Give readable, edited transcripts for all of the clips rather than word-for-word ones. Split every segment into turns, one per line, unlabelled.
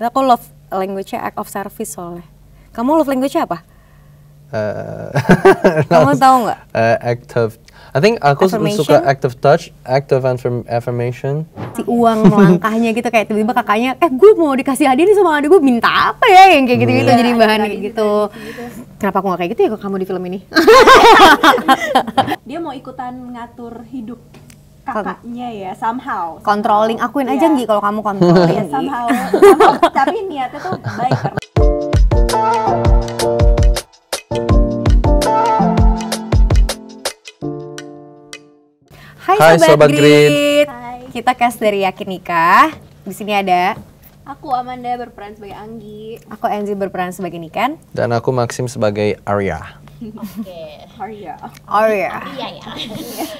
Terus aku love language-nya act of service soalnya. Kamu love language-nya apa? Kamu tahu nggak?
I think aku suka act of touch, act of affirmation.
Si uang melangkahnya gitu, kayak tiba-tiba kakaknya, gue mau dikasih hadiah nih sama adik gue, minta apa ya, yang kayak gitu-gitu jadi bahan kayak gitu. Kenapa aku nggak kayak gitu ya kamu di film ini?
Dia mau ikutan ngatur hidup kakaknya ya, somehow.
Controlling, akuin aja Nggi kalau kamu controlling.
Ya, somehow, tapi niatnya tuh baik karena
Hai Sobat Grit.
Hai.
Kita cast dari Yakin Nikah. Di sini ada
aku Amanda berperan sebagai Anggi.
aku Enzi berperan sebagai Niken.
Dan aku Maxim sebagai Arya.
Oke. Arya.
Arya.
Iya ya.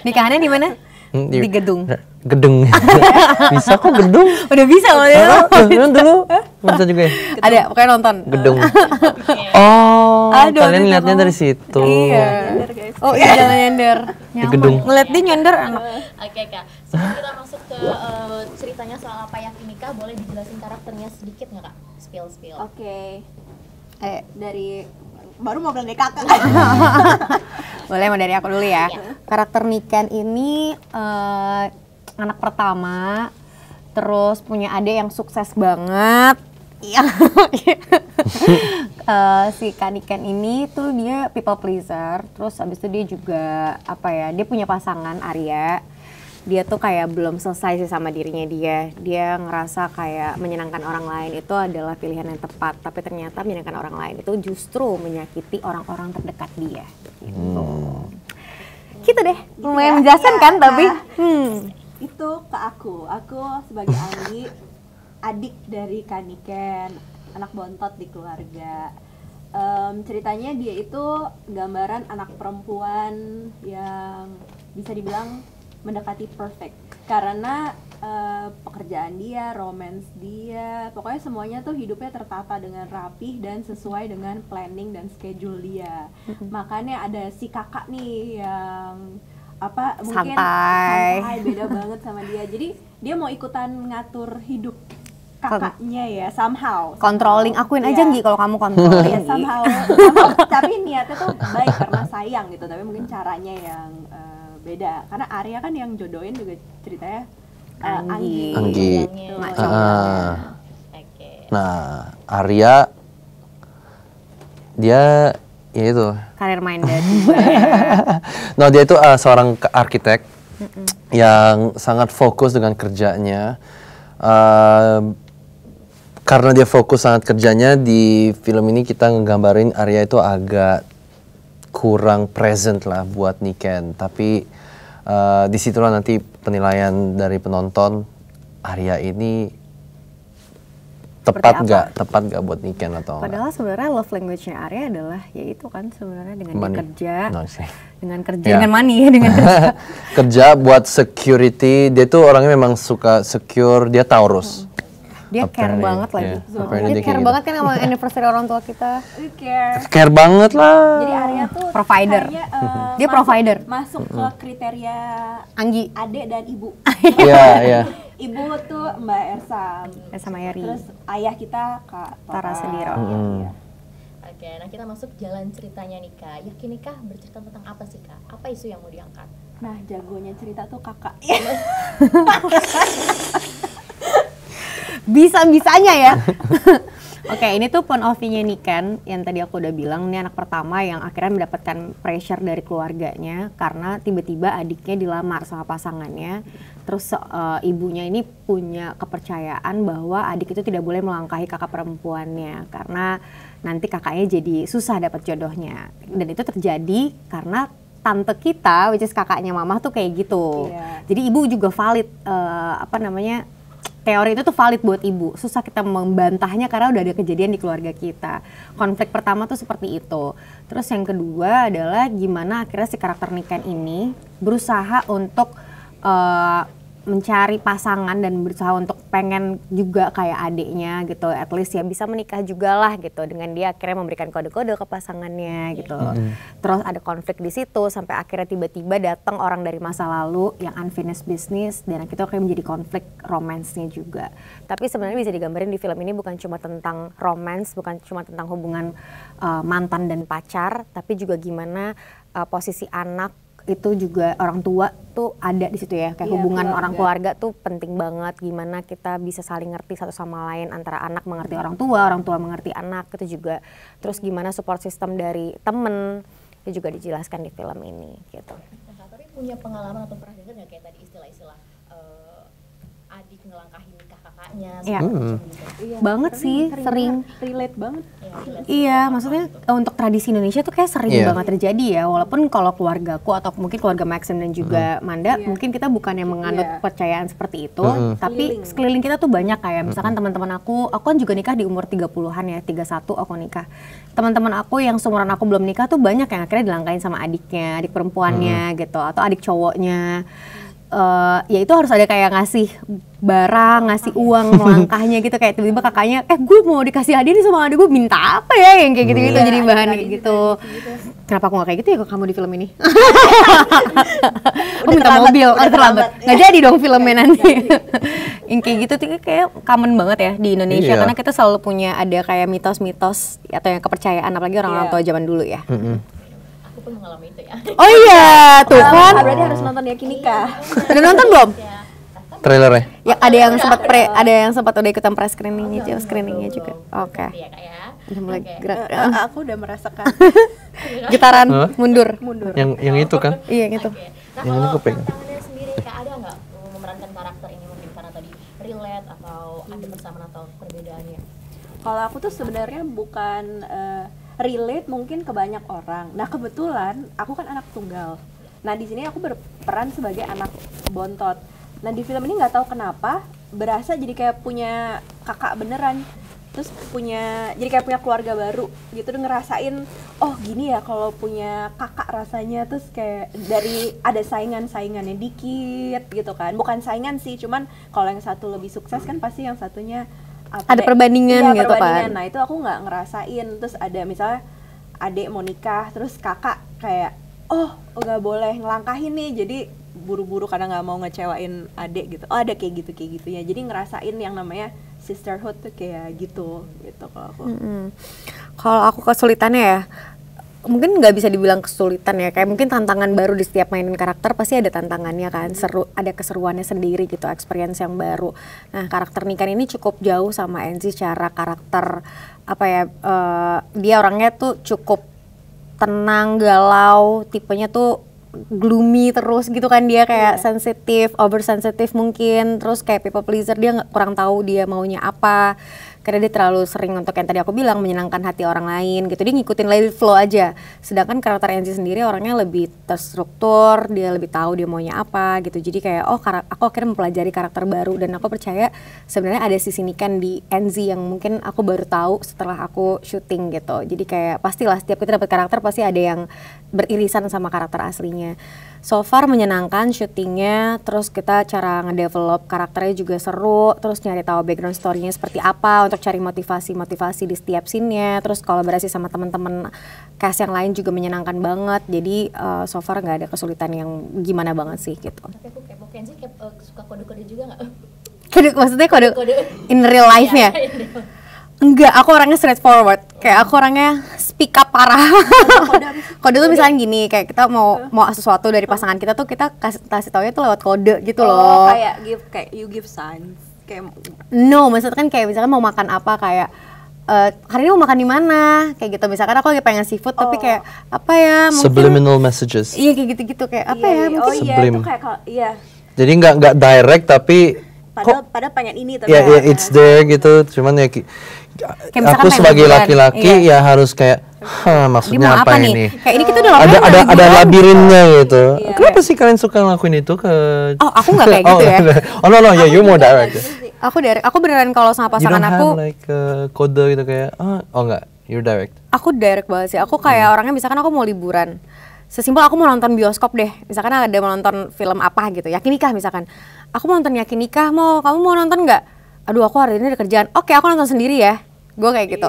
Nikahannya di mana? Di gedung.
Gedung. Bisa kok gedung?
Udah bisa loh.
Dulu. Bisa juga ya?
Ada, pokoknya nonton.
Gedung. Oh,
Aduh,
kalian
aduh,
lihatnya
kamu.
dari situ.
Iya. Oh iya, jalan nyender.
Di gedung.
Ngeliat dia nyender anak.
Oke Kak, sebelum kita masuk ke ceritanya soal apa Yakin Nikah, boleh dijelasin karakternya sedikit nggak Kak? Spill.
Oke. Dari baru mau bilang dari kakak.
Boleh, mau dari aku dulu ya. Karakter Niken ini anak pertama, terus punya adik yang sukses banget. Iya. Si Kak Niken ini tuh dia people pleaser, terus abis itu dia juga dia punya pasangan Arya. Dia tuh kayak belum selesai sih sama dirinya dia ngerasa kayak menyenangkan orang lain itu adalah pilihan yang tepat, tapi ternyata menyenangkan orang lain itu justru menyakiti orang-orang terdekat dia gitu deh, lumayan menjelaskan kan tapi
Itu ke aku sebagai Anggi, adik dari Kak Niken, anak bontot di keluarga. Ceritanya dia itu gambaran anak perempuan yang bisa dibilang mendekati perfect karena pekerjaan dia, romance dia, pokoknya semuanya tuh hidupnya tertata dengan rapih dan sesuai dengan planning dan schedule dia. Makanya ada si kakak nih yang mungkin santai, beda banget sama dia. Jadi dia mau ikutan ngatur hidup kakaknya ya, somehow.
Controlling, akuin aja Nggi kalau kamu controlling.
Ya, somehow, tapi niatnya tuh baik karena sayang gitu, tapi mungkin caranya yang beda. Karena Arya kan yang jodohin juga ceritanya Anggi.
Anggi.
Oke.
Nah, Arya dia ya itu.
Karir minded juga ya.
Nah, dia itu seorang arsitek yang sangat fokus dengan kerjanya. Karena dia fokus sangat kerjanya, di film ini kita ngegambarin Arya itu agak kurang present lah buat Niken. Tapi disitulah nanti penilaian dari penonton, Arya ini tepat nggak buat Niken atau enggak.
Padahal sebenarnya love language-nya Arya adalah yaitu kan sebenarnya dengan dia kerja, dengan money, dengan kerja.
Kerja buat security, dia tuh orangnya memang suka secure, dia Taurus.
Dia care banget lagi. Dia care banget kan sama anniversary orang tua kita.
Care banget lah.
Jadi Arya tuh
Provider. Dia provider.
Masuk ke kriteria
Anggi.
adek dan ibu.
Iya.
Ibu tuh Mbak Ersa
Sama Yari.
Terus ayah kita Kak
Tara Sendiro.
Oke, nah kita masuk jalan ceritanya nikah. Yakin Nikah bercerita tentang apa sih Kak? Apa isu yang mau diangkat?
Nah, jagonya cerita tuh kakak.
Bisa-bisanya ya. Oke, ini tuh point of view-nya Niken yang tadi aku udah bilang, ini anak pertama yang akhirnya mendapatkan pressure dari keluarganya karena tiba-tiba adiknya dilamar sama pasangannya. Terus ibunya ini punya kepercayaan bahwa adik itu tidak boleh melangkahi kakak perempuannya karena nanti kakaknya jadi susah dapat jodohnya. Dan itu terjadi karena tante kita, which is kakaknya mama tuh kayak gitu. Jadi ibu juga valid teori itu tuh valid buat ibu. Susah kita membantahnya karena udah ada kejadian di keluarga kita. Konflik pertama tuh seperti itu. Terus yang kedua adalah gimana akhirnya si karakter Niken ini berusaha untuk mencari pasangan dan berusaha untuk pengen juga kayak adiknya gitu, at least ya bisa menikah juga lah gitu, dengan dia akhirnya memberikan kode-kode ke pasangannya gitu. Terus ada konflik di situ sampai akhirnya tiba-tiba datang orang dari masa lalu yang unfinished business, dan itu akhirnya menjadi konflik romansnya juga. Tapi sebenarnya bisa digambarin di film ini bukan cuma tentang romance, bukan cuma tentang hubungan mantan dan pacar, tapi juga gimana posisi anak itu juga, orang tua tuh ada di situ ya, kayak hubungan orang keluarga tuh penting banget, gimana kita bisa saling ngerti satu sama lain, antara anak mengerti orang tua mengerti anak itu juga. Terus gimana support system dari temen itu juga dijelaskan di film ini gitu.
Nah, tapi punya pengalaman atau pernah dengar nggak kayak tadi istilah-istilah adik ngelangkahin nikah kakaknya
Iya.
Iya,
Banget sih, sering.
relate banget.
Iya, maksudnya untuk tradisi Indonesia tuh kayak sering banget terjadi ya. Walaupun kalau keluargaku atau mungkin keluarga Maxim dan juga Manda, mungkin kita bukan yang menganut kepercayaan seperti itu, tapi sekeliling kita tuh banyak kayak misalkan teman-teman aku kan juga nikah di umur 30-an ya, 31 aku nikah. Teman-teman aku yang seumuran aku belum nikah tuh banyak yang akhirnya dilangkain sama adiknya, adik perempuannya gitu, atau adik cowoknya. Ya itu harus ada kayak ngasih barang, ngasih uang melangkahnya gitu, kayak tiba-tiba kakaknya, gue mau dikasih hadiah nih sama adik gue, minta apa ya, yang kayak gitu-gitu jadi bahan kayak gitu. Kenapa aku gak kayak gitu ya kok kamu di film ini? Aku minta mobil, terlambat. Nggak jadi dong filmnya nanti. Yang kayak gitu tuh kayak common banget ya di Indonesia, karena kita selalu punya ada kayak mitos-mitos atau yang kepercayaan, apalagi orang-orang tua zaman dulu ya.
Aku pun mengalami itu ya.
Oh iya, tuh kan.
Berarti harus nonton Yakinika.
Udah nonton belum?
Trailernya?
Ya ada yang sempat udah ikutan press screeningnya juga. Oke.
Iya Kak ya.
Udah mulai gerak.
Aku udah merasakan
Getaran mundur.
Yang itu kan?
Iya gitu.
Oke. Nah,
Yang ini
kalau
aku pengen.
tantangannya sendiri Kak, ada nggak memerankan karakter ini, mungkin karena tadi relate atau ada persamaan atau perbedaannya?
Kalau aku tuh sebenarnya bukan relate mungkin ke banyak orang. Nah kebetulan aku kan anak tunggal. Nah di sini aku berperan sebagai anak bontot. Nah di film ini nggak tahu kenapa berasa jadi kayak punya kakak beneran. Terus jadi kayak punya keluarga baru gitu, ngerasain oh gini ya kalau punya kakak rasanya. Terus kayak dari ada saingannya dikit gitu kan, bukan saingan sih, cuman kalau yang satu lebih sukses kan pasti yang satunya
Ada perbandingan gitu
perbandingan.
kan.
Nah itu aku nggak ngerasain. Terus ada misalnya adik mau nikah, terus kakak kayak oh nggak boleh ngelangkahin nih, jadi buru-buru karena nggak mau ngecewain adik gitu. Oh ada kayak gitu ya, jadi ngerasain yang namanya sisterhood tuh kayak gitu kalau aku.
Kalau aku kesulitannya ya, mungkin nggak bisa dibilang kesulitan ya, kayak mungkin tantangan baru di setiap mainin karakter pasti ada tantangannya kan, seru, ada keseruannya sendiri gitu, experience yang baru. Nah karakter Niken ini cukup jauh sama Enzi secara karakter apa ya, dia orangnya tuh cukup tenang, galau, tipenya tuh gloomy terus gitu kan, dia kayak sensitif, oversensitif mungkin, terus kayak people pleaser, dia kurang tahu dia maunya apa, karena dia terlalu sering untuk yang tadi aku bilang menyenangkan hati orang lain gitu, dia ngikutin let it flow aja. Sedangkan karakter Enzi sendiri orangnya lebih terstruktur, dia lebih tahu dia maunya apa gitu, jadi kayak aku akhirnya mempelajari karakter baru, dan aku percaya sebenarnya ada sisi Niken di Enzi yang mungkin aku baru tahu setelah aku syuting gitu. Jadi kayak pastilah setiap kita dapat karakter pasti ada yang beririsan sama karakter aslinya. So far menyenangkan syutingnya, terus kita cara ngedevelop karakternya juga seru, terus nyari tahu background story-nya seperti apa untuk cari motivasi di setiap scene-nya, terus kolaborasi sama teman-teman cast yang lain juga menyenangkan banget. Jadi so far nggak ada kesulitan yang gimana banget sih gitu.
Tapi aku kepo, Kenzi suka kode-kode juga nggak?
Maksudnya kode in real life-nya? Enggak, aku orangnya straightforward. Kayak aku orangnya speak up parah. Kode tuh misalnya gini, kayak kita mau sesuatu dari pasangan kita tuh kita kasih taunya tuh lewat kode gitu loh.
Kayak you give signs. Kayak
No, maksudnya kan kayak misalkan mau makan apa, kayak hari ini mau makan di mana? Kayak gitu. Misalkan aku lagi pengen seafood tapi kayak apa ya? Mungkin,
Subliminal messages.
Iya kayak gitu-gitu, kayak apa ya? Mungkin
Sublim.
itu kayak
Jadi nggak direct tapi
padahal pengen ini tapi
ya it's there gitu, cuman ya
misalkan
aku sebagai
pengen
laki-laki ya harus kayak maksudnya
mau
apa
nih?
ini?
Kayak ini kita udah
ada labirinnya gitu. Kenapa sih kalian suka ngelakuin itu ke?
Oh, aku nggak kayak gitu ya.
Oh no, ya you mau direct.
Aku beneran kalau sama
You
pasangan
don't
aku.
have like kode gitu kayak enggak, you're direct.
Aku direct banget sih. Aku kayak orangnya misalkan aku mau liburan. Sesimpel aku mau nonton bioskop deh. Misalkan ada mau nonton film apa gitu. Yakinikah misalkan. aku mau nonton Yakin Nikah, kamu mau nonton nggak? Aduh aku hari ini ada kerjaan. Oke aku nonton sendiri ya. Gue kayak gitu.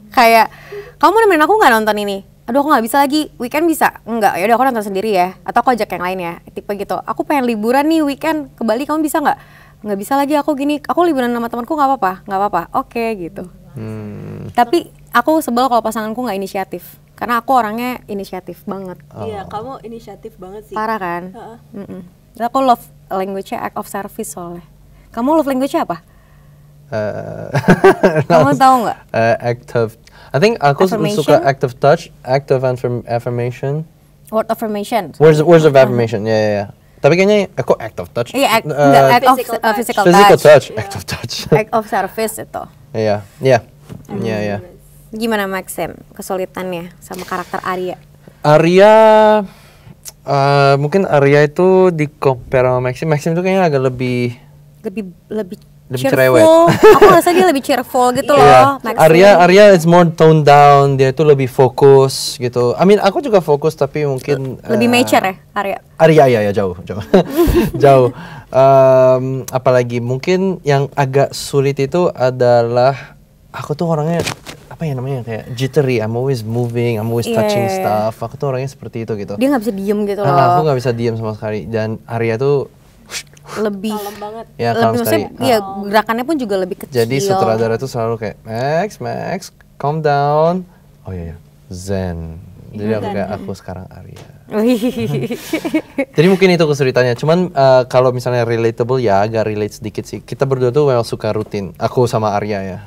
Kayak kamu nemenin aku nggak nonton ini? Aduh aku nggak bisa lagi. Weekend bisa? Enggak. Ya udah aku nonton sendiri ya. Atau aku ajak yang lain ya. Tipe gitu. Aku pengen liburan nih weekend ke Bali. Kamu bisa nggak? Nggak bisa lagi aku gini. Aku liburan sama temanku nggak apa-apa. Nggak apa-apa. Oke gitu. Tapi aku sebel kalau pasanganku nggak inisiatif. Karena aku orangnya inisiatif banget.
Iya, kamu inisiatif banget sih.
Parah kan? Aku love language-nya act of service soalnya. Kamu love language-nya apa? Kamu tahu nggak?
Act of, I think aku
Affirmation?
suka act of touch, act of affirmation.
Word affirmation.
Words of affirmation, ya. Tapi kayaknya aku act of touch.
Iya, enggak, act of
Physical
physical touch.
Act of touch.
Act of service itu.
Iya.
Gimana Maxim kesulitannya sama karakter Arya?
Arya, mungkin Arya itu di compare sama Maxim. Maxim itu kayaknya agak lebih
Lebih
cerewet.
cheerful. Aku rasa dia lebih cheerful gitu
Iya.
loh. Maxim.
Arya is more toned down. Dia itu lebih fokus gitu. I mean, aku juga fokus tapi mungkin
lebih mature ya Arya.
Arya ya jauh. Jauh. Apalagi mungkin yang agak sulit itu adalah aku tuh orangnya apa ya namanya kayak jittery. I'm always moving, I'm always touching stuff. Aku tuh orangnya seperti itu gitu.
Dia nggak bisa diem gitu loh.
Aku nggak bisa diem sama sekali. Dan Arya tuh
Lebih
Kalem banget.
ya kalem
lebih
sekali.
maksudnya ya gerakannya pun juga lebih kecil.
Jadi sutradara tuh selalu kayak Max, calm down. Oh iya, zen. Jadi aku kayak aku sekarang Arya. Jadi mungkin itu kesulitannya. Cuman kalau misalnya relatable ya agak relate sedikit sih. Kita berdua tuh memang suka rutin. Aku sama Arya ya.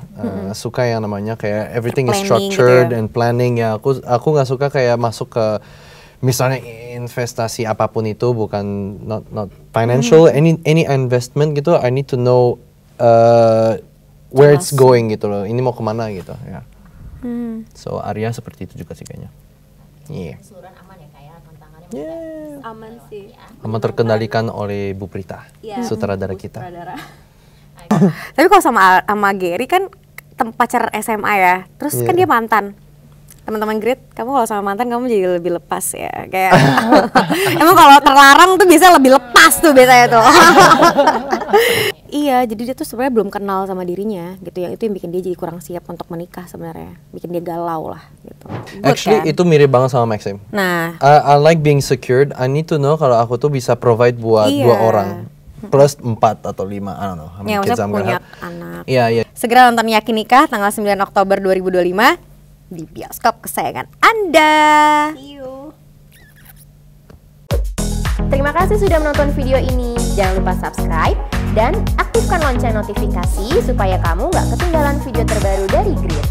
Suka yang namanya kayak everything is
Planning
structured
gitu ya.
and planning ya. Aku nggak suka kayak masuk ke misalnya investasi apapun itu bukan not financial any investment gitu. I need to know where it's going gitu loh. Ini mau kemana gitu ya. So Arya seperti itu juga sih kayaknya. Iya.
Keseluruhan aman ya kayak tantangannya
Aman sih.
Aman terkendalikan oleh Bu Prita,
Iya,
sutradara kita.
Sutradara.
Tapi kalau sama Gary kan pacar SMA ya. Terus kan dia mantan. Teman-teman Grit, kamu kalau sama mantan kamu jadi lebih lepas ya. Kayak emang kalau terlarang tuh biasanya lebih lepas tuh biasanya tuh. Iya, jadi dia tuh sebenarnya belum kenal sama dirinya gitu. Yang itu yang bikin dia jadi kurang siap untuk menikah sebenarnya. Bikin dia galau lah gitu. Good,
Actually
kan?
itu mirip banget sama Maxim.
Nah,
I like being secured. I need to know kalau aku tuh bisa provide buat
Iya.
2 orang plus 4 atau 5, I don't know. How many
yang
kids
maksudnya
I'm gonna
punya
have.
anak.
Iya.
Segera nonton Yakin Nikah tanggal 9 Oktober 2025 di bioskop kesayangan Anda.
See you.
Terima kasih sudah menonton video ini. Jangan lupa subscribe dan aktifkan lonceng notifikasi supaya kamu nggak ketinggalan video terbaru dari Grit.